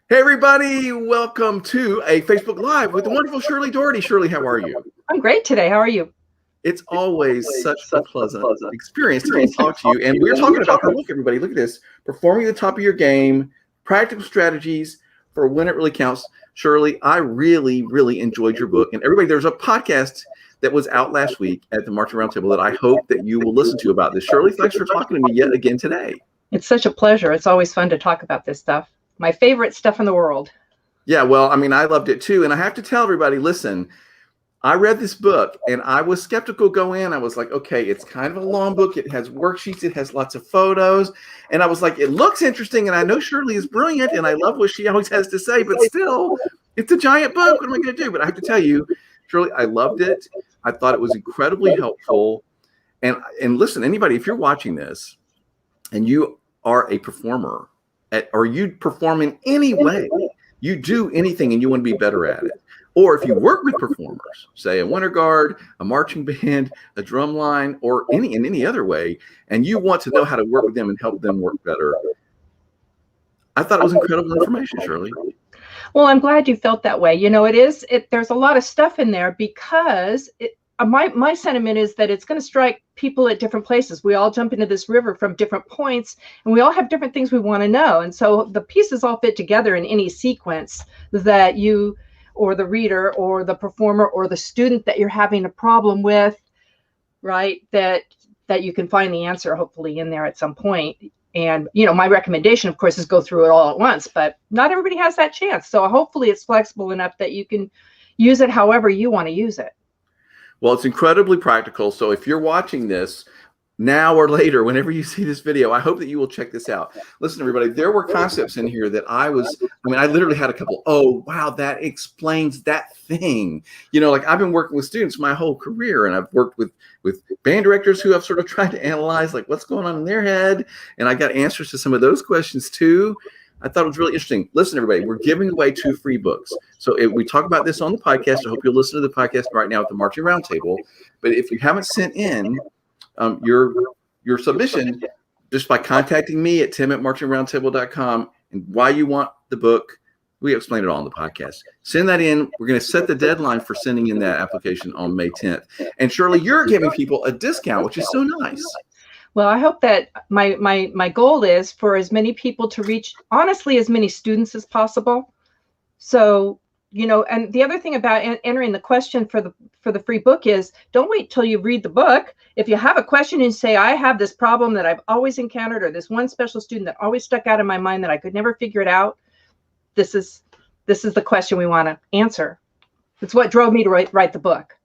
Hey everybody, welcome to a Facebook Live with the wonderful Shirley Dorritie. Shirley, how are you? I'm great today. How are you? It's always such a pleasant experience to get to talk to you. And we're talking about her book, everybody. Look at this. Performing at the Top of Your Game, Practical Strategies for When It Really Counts. Shirley, I really, really enjoyed your book. And everybody, there's a podcast that was out last week at the Marching Roundtable that I hope that you will listen to about this. Shirley, thanks for talking to me yet again today. It's such a pleasure. It's always fun to talk about this stuff. My favorite stuff in the world. Yeah, well, I mean, I loved it too. And I have to tell everybody, listen, I read this book and I was skeptical going in. I was like, okay, it's kind of a long book. It has worksheets. It has lots of photos. And I was like, it looks interesting. And I know Shirley is brilliant and I love what she always has to say, but still, it's a giant book. What am I going to do? But I have to tell you, Shirley, I loved it. I thought it was incredibly helpful. And listen, anybody, if you're watching this and you are a performer, or you perform in any way, you do anything and you want to be better at it. Or if you work with performers, say a winter guard, a marching band, a drum line, or in any other way, and you want to know how to work with them and help them work better. I thought it was incredible information, Shirley. Well, I'm glad you felt that way. You know, there's a lot of stuff in there because my sentiment is that it's going to strike people at different places. We all jump into this river from different points and we all have different things we want to know. And so the pieces all fit together in any sequence that you or the reader or the performer or the student that you're having a problem with, right, that you can find the answer hopefully in there at some point. And, you know, my recommendation, of course, is go through it all at once, but not everybody has that chance. So hopefully it's flexible enough that you can use it however you want to use it. Well, it's incredibly practical. So if you're watching this now or later, whenever you see this video, I hope that you will check this out. Listen, everybody, there were concepts in here that I literally had a couple, oh, wow, that explains that thing. You know, like I've been working with students my whole career, and I've worked with band directors who have sort of tried to analyze like what's going on in their head. And I got answers to some of those questions too. I thought it was really interesting. Listen, everybody, we're giving away 2 free books. So we talk about this on the podcast. I hope you'll listen to the podcast right now at the Marching Roundtable. But if you haven't sent in your submission, just by contacting me at tim@marchingroundtable.com and why you want the book, we explain it all on the podcast. Send that in. We're going to set the deadline for sending in that application on May 10th. And Shirley, you're giving people a discount, which is so nice. Well, I hope that my goal is for as many people to reach, honestly, as many students as possible. So, you know, and the other thing about entering the question for the free book is don't wait till you read the book. If you have a question and say, I have this problem that I've always encountered, or this one special student that always stuck out in my mind that I could never figure it out, this is the question we want to answer. It's what drove me to write the book.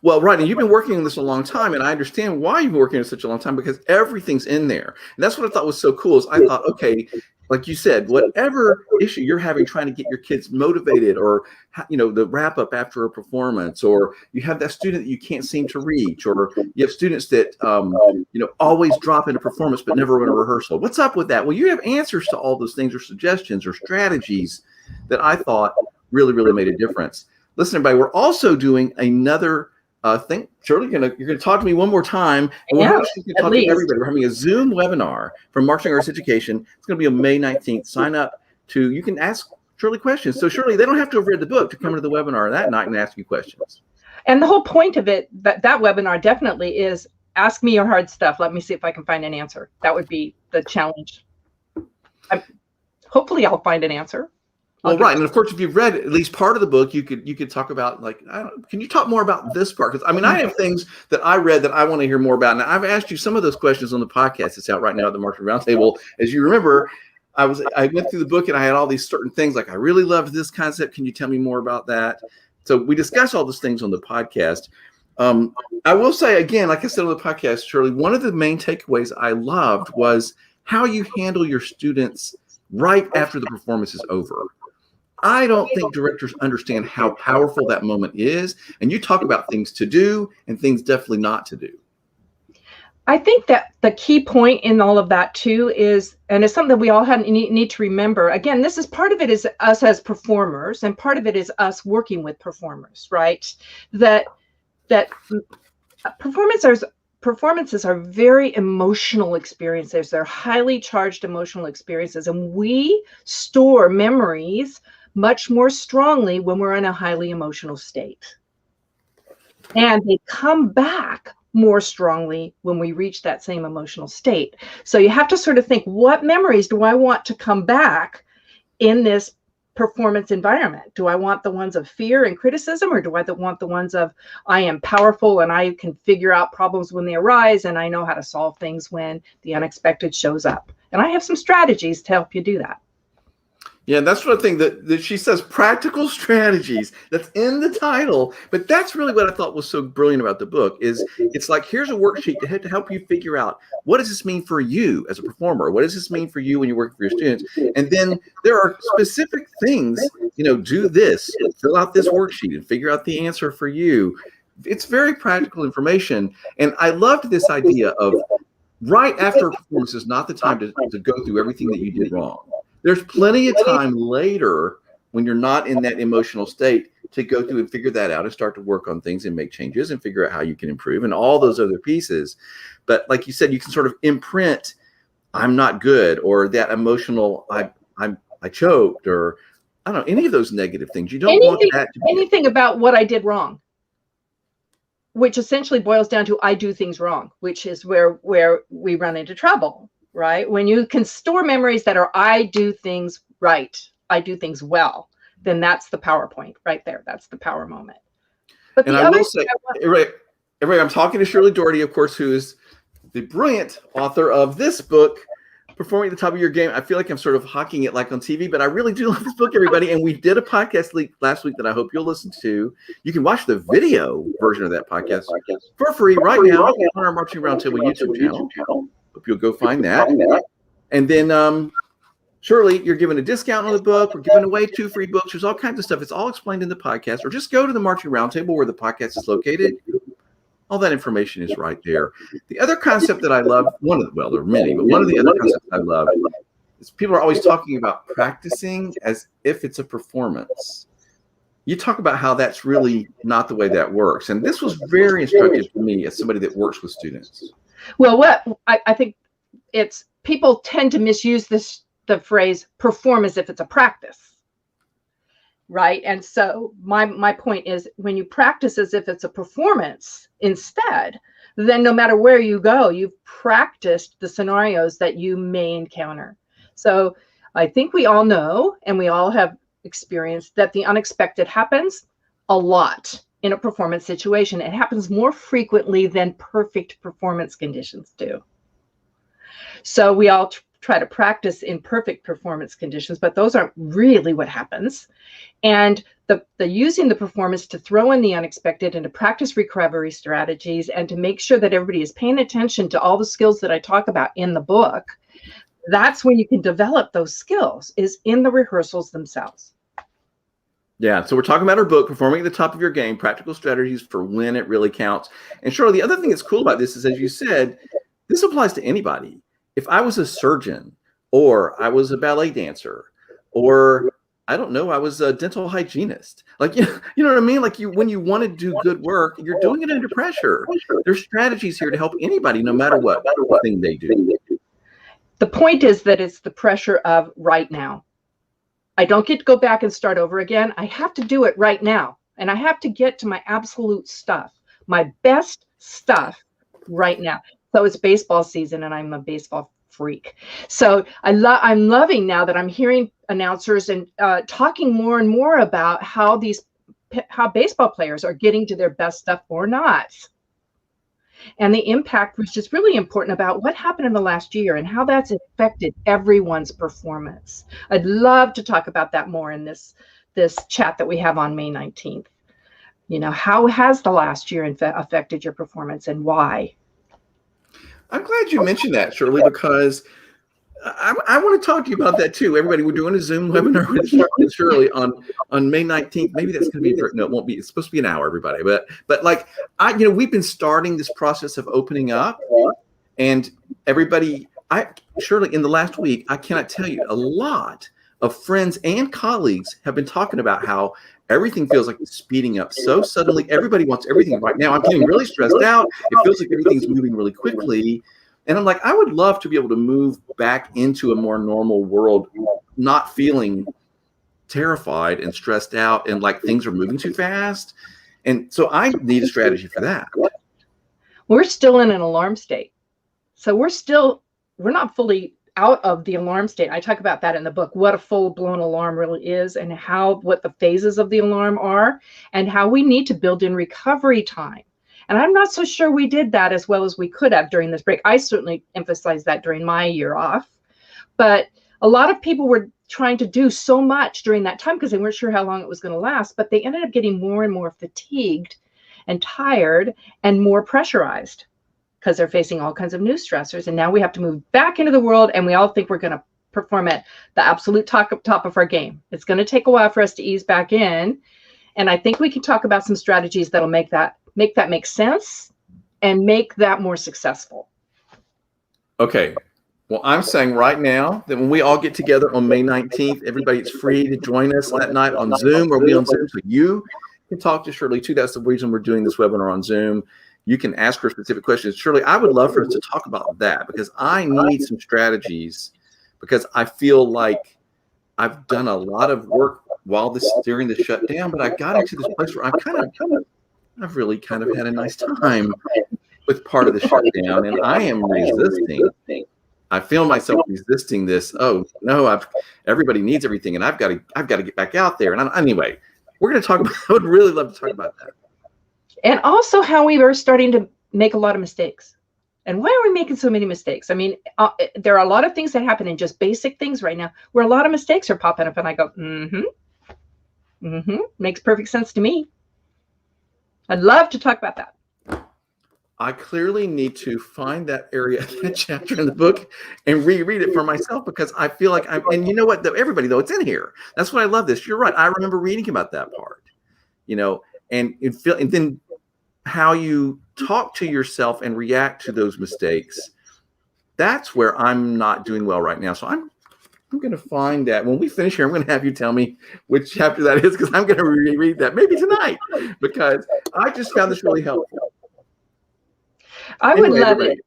Well, right. And you've been working on this a long time. And I understand why you've been working on it such a long time, because everything's in there. And that's what I thought was so cool is I thought, okay, like you said, whatever issue you're having trying to get your kids motivated, or, you know, the wrap up after a performance, or you have that student that you can't seem to reach, or you have students that, you know, always drop into performance but never run a rehearsal. What's up with that? Well, you have answers to all those things, or suggestions or strategies that I thought really, really made a difference. Listen, everybody, we're also doing another thing. Shirley, you're going to talk to me one more time. And we're actually going to talk to everybody. We're having a Zoom webinar from Marching Arts Education. It's going to be on May 19th. Sign up you can ask Shirley questions. So Shirley, they don't have to have read the book to come to the webinar that night and ask you questions. And the whole point of it, that webinar definitely is ask me your hard stuff. Let me see if I can find an answer. That would be the challenge. Hopefully I'll find an answer. Well, right. And of course, if you've read at least part of the book, you could talk about, like, can you talk more about this part? Because I mean, I have things that I read that I want to hear more about. Now, I've asked you some of those questions on the podcast. It's out right now at the Marching Roundtable. As you remember, I went through the book and I had all these certain things like, I really loved this concept. Can you tell me more about that? So we discuss all those things on the podcast. I will say again, like I said on the podcast, Shirley, one of the main takeaways I loved was how you handle your students right after the performance is over. I don't think directors understand how powerful that moment is. And you talk about things to do and things definitely not to do. I think that the key point in all of that too is, and it's something that we all need to remember. Again, this is part of it is us as performers, and part of it is us working with performers, right? That performers performances are very emotional experiences. They're highly charged emotional experiences, and we store memories much more strongly when we're in a highly emotional state. And they come back more strongly when we reach that same emotional state. So you have to sort of think, what memories do I want to come back in this performance environment? Do I want the ones of fear and criticism, or do I want the ones of I am powerful and I can figure out problems when they arise and I know how to solve things when the unexpected shows up? And I have some strategies to help you do that. Yeah, that's one thing that she says, practical strategies. That's in the title. But that's really what I thought was so brilliant about the book is it's like, here's a worksheet to help you figure out, what does this mean for you as a performer? What does this mean for you when you're working for your students? And then there are specific things, do this, fill out this worksheet and figure out the answer for you. It's very practical information. And I loved this idea of right after a performance is not the time to go through everything that you did wrong. There's plenty of time later when you're not in that emotional state to go through and figure that out and start to work on things and make changes and figure out how you can improve and all those other pieces. But like you said, you can sort of imprint, I'm not good, or that emotional, I choked, or I don't know, any of those negative things. You don't want that to be anything about what I did wrong, which essentially boils down to I do things wrong, which is where we run into trouble. Right? When you can store memories that are, I do things right, I do things well, then that's the PowerPoint right there. That's the power moment. But and I will say, everybody, I'm talking to Shirley Dorritie, of course, who is the brilliant author of this book, Performing at the Top of Your Game. I feel like I'm sort of hawking it like on TV, but I really do love this book, everybody. And we did a podcast last week that I hope you'll listen to. You can watch the video version of that podcast for free right now on our Marching Roundtable YouTube channel. Hope you'll go find that. And then, Shirley, you're giving a discount on the book. We're giving away 2 free books. There's all kinds of stuff. It's all explained in the podcast. Or just go to the Marching Roundtable where the podcast is located. All that information is right there. The other concept that I love, there are many, but one of the other concepts I love is people are always talking about practicing as if it's a performance. You talk about how that's really not the way that works. And this was very instructive for me as somebody that works with students. Well, what I think it's people tend to misuse the phrase perform as if it's a practice, right? And so my point is, when you practice as if it's a performance instead, then no matter where you go, you've practiced the scenarios that you may encounter. So I think we all know, and we all have experienced, that the unexpected happens a lot in a performance situation. It happens more frequently than perfect performance conditions do. So we all try to practice in perfect performance conditions, but those aren't really what happens. And the using the performance to throw in the unexpected and to practice recovery strategies and to make sure that everybody is paying attention to all the skills that I talk about in the book, that's when you can develop those skills, is in the rehearsals themselves. Yeah, so we're talking about our book, Performing at the Top of Your Game, Practical Strategies for When It Really Counts. And Shirley, the other thing that's cool about this is, as you said, this applies to anybody. If I was a surgeon, or I was a ballet dancer, or I don't know, I was a dental hygienist. Like, you know what I mean? Like, when you want to do good work, you're doing it under pressure. There's strategies here to help anybody, no matter what thing they do. The point is that it's the pressure of right now. I don't get to go back and start over again. I have to do it right now. And I have to get to my absolute stuff, my best stuff right now. So it's baseball season and I'm a baseball freak. So I'm loving now that I'm hearing announcers and talking more and more about how baseball players are getting to their best stuff or not. And the impact, which is really important, about what happened in the last year and how that's affected everyone's performance. I'd love to talk about that more in this chat that we have on May 19th. How has the last year affected your performance and why? I'm glad you mentioned that, Shirley, because I want to talk to you about that too. Everybody, we're doing a Zoom webinar with Shirley on May 19th. Maybe that's going to be, no, it won't be. It's supposed to be an hour, everybody. But like, we've been starting this process of opening up, and everybody, Shirley, in the last week, I cannot tell you, a lot of friends and colleagues have been talking about how everything feels like it's speeding up so suddenly. Everybody wants everything right now. I'm getting really stressed out. It feels like everything's moving really quickly. And I'm like, I would love to be able to move back into a more normal world, not feeling terrified and stressed out and like things are moving too fast. And so I need a strategy for that. We're still in an alarm state. So we're not fully out of the alarm state. I talk about that in the book, what a full-blown alarm really is and what the phases of the alarm are and how we need to build in recovery time. And I'm not so sure we did that as well as we could have during this break. I certainly emphasized that during my year off. But a lot of people were trying to do so much during that time because they weren't sure how long it was going to last, but they ended up getting more and more fatigued and tired and more pressurized because they're facing all kinds of new stressors. And now we have to move back into the world, and we all think we're going to perform at the absolute top of our game. It's going to take a while for us to ease back in. And I think we can talk about some strategies that'll make that make sense and make that more successful. Okay. Well, I'm saying right now that when we all get together on May 19th, everybody's free to join us that night on Zoom, or be on Zoom. So you can talk to Shirley too. That's the reason we're doing this webinar on Zoom. You can ask her specific questions. Shirley, I would love for us to talk about that because I need some strategies, because I feel like I've done a lot of work during the shutdown, but I got into this place where I've really kind of had a nice time with part of the shutdown, and I am resisting. I feel myself resisting this. Oh no, everybody needs everything, and I've got to get back out there. And anyway, we're going to talk about. I would really love to talk about that, and also how we are starting to make a lot of mistakes. And why are we making so many mistakes? I mean, there are a lot of things that happen in just basic things right now where a lot of mistakes are popping up, and I go, makes perfect sense to me. I'd love to talk about that. I clearly need to find that area, that chapter in the book, and reread it for myself, because I feel like and you know what, everybody, though, it's in here. That's what I love this. You're right. I remember reading about that part, and then how you talk to yourself and react to those mistakes. That's where I'm not doing well right now. So I'm going to find that. When we finish here, I'm going to have you tell me which chapter that is, because I'm going to reread that maybe tonight, because I just found this really helpful. I would love it.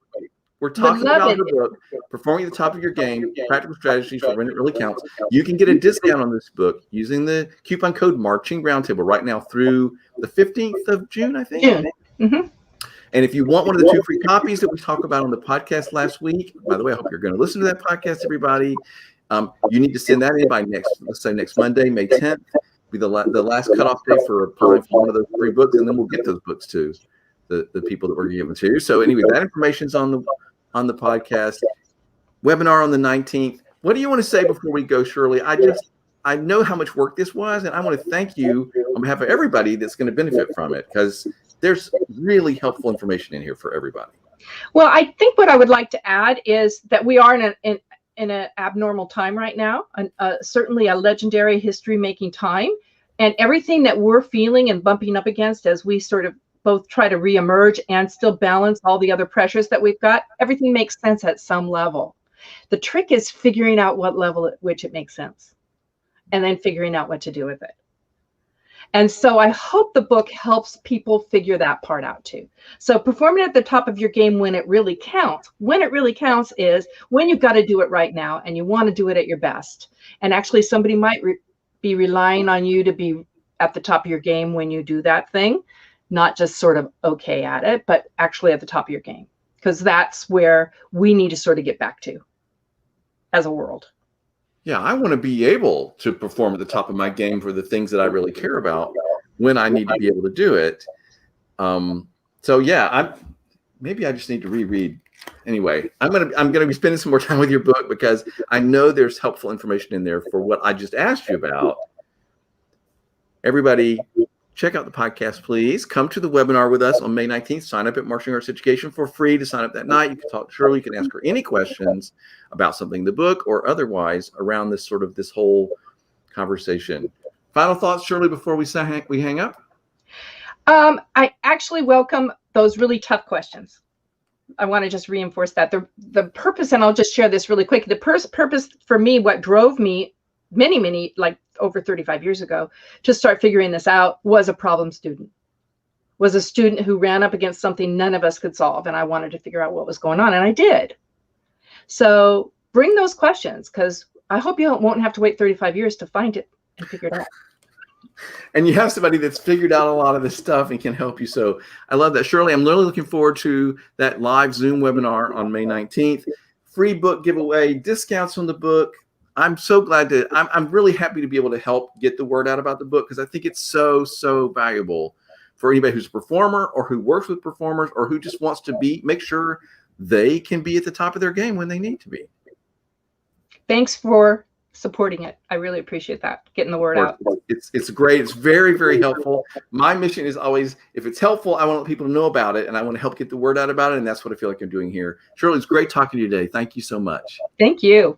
We're talking about the book, Performing at the Top of Your Game, Practical Strategies for When It Really Counts. You can get a discount on this book using the coupon code Marching Roundtable right now through the 15th of June, I think. Yeah. Mm-hmm. And if you want one of the 2 free copies that we talked about on the podcast last week, by the way, I hope you're going to listen to that podcast, everybody. You need to send that in by next Monday, May 10th, be the last cutoff day for applying for one of those free books, and then we'll get those books to the people that we're giving to. So anyway, that information's on the podcast. Webinar on the 19th. What do you want to say before we go, Shirley? I know how much work this was, and I want to thank you on behalf of everybody that's going to benefit from it, because there's really helpful information in here for everybody. Well, I think what I would like to add is that we are in an abnormal time right now, certainly a legendary history-making time, and everything that we're feeling and bumping up against as we sort of both try to reemerge and still balance all the other pressures that we've got, everything makes sense at some level. The trick is figuring out what level at which it makes sense, and then figuring out what to do with it. And so I hope the book helps people figure that part out too. So performing at the top of your game when it really counts. When it really counts is when you've got to do it right now and you want to do it at your best. And actually somebody might be relying on you to be at the top of your game when you do that thing, not just sort of okay at it, but actually at the top of your game, because that's where we need to sort of get back to as a world. Yeah, I want to be able to perform at the top of my game for the things that I really care about when I need to be able to do it. So yeah, maybe I just need to reread. Anyway, I'm gonna be spending some more time with your book, because I know there's helpful information in there for what I just asked you about. Everybody, check out the podcast, please. Come to the webinar with us on May 19th. Sign up at Marching Arts Education for free to sign up that night. You can talk to Shirley. You can ask her any questions about something in the book or otherwise around this whole conversation. Final thoughts, Shirley, before we hang up? I actually welcome those really tough questions. I want to just reinforce that. The purpose, and I'll just share this really quick, the purpose for me, what drove me many, like over 35 years ago, to start figuring this out, was a problem student, was a student who ran up against something none of us could solve. And I wanted to figure out what was going on, and I did. So bring those questions, because I hope you won't have to wait 35 years to find it and figure it out. And you have somebody that's figured out a lot of this stuff and can help you. So I love that. Shirley, I'm really looking forward to that live Zoom webinar on May 19th. Free book giveaway, discounts on the book. I'm so glad to, I'm really happy to be able to help get the word out about the book, because I think it's so, so valuable for anybody who's a performer or who works with performers or who just wants to make sure they can be at the top of their game when they need to be. Thanks for supporting it. I really appreciate that, getting the word out. It's great. It's very, very helpful. My mission is always, if it's helpful, I want people to know about it, and I want to help get the word out about it. And that's what I feel like I'm doing here. Shirley, it's great talking to you today. Thank you so much. Thank you.